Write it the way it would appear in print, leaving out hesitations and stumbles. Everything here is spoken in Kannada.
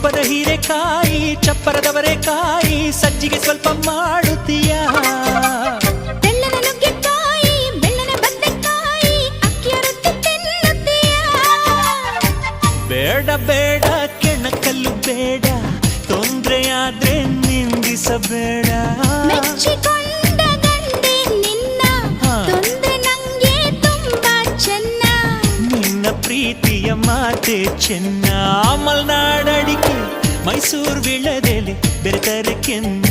ತುಪ್ಪದ ಹೀರೆಕಾಯಿ ಚಪ್ಪರದವರೆಕಾಯಿ ಸಜ್ಜಿಗೆ ಸ್ವಲ್ಪ ಮಾಡುತ್ತೀಯ ತೆಳ್ಳನ ನುಗ್ಗೆಕಾಯಿ ಬೆಳ್ಳನ ಬದನೆಕಾಯಿ ಅಕ್ಕಿಯ ರೊಟ್ಟಿ ತಿನ್ನುತ್ತೀಯ ಬೇಡ ಬೇಡ ಕೆಣಕಲ್ಲು ಬೇಡ ತೊಂದ್ರೆಯಾದ್ರೆ ನಿಂದಿಸಬೇಡ ಮೆಚ್ಚಿಕೊಂಡ ಗಂಡೆ ನಿನ್ನ ತೊಂದ್ರೆ ನಂಗೆ ತುಂಬಾ ಚೆನ್ನ ನಿನ್ನ ಪ್ರೀತಿಯ ಮಾತೆ ಚೆನ್ನ ಮಲ್ನಾಡಡಿಕೆ ಮೈಸೂರು ವಿಳದೆಲೆ ಬೆರೆತರೆ ಕೆನ್ನ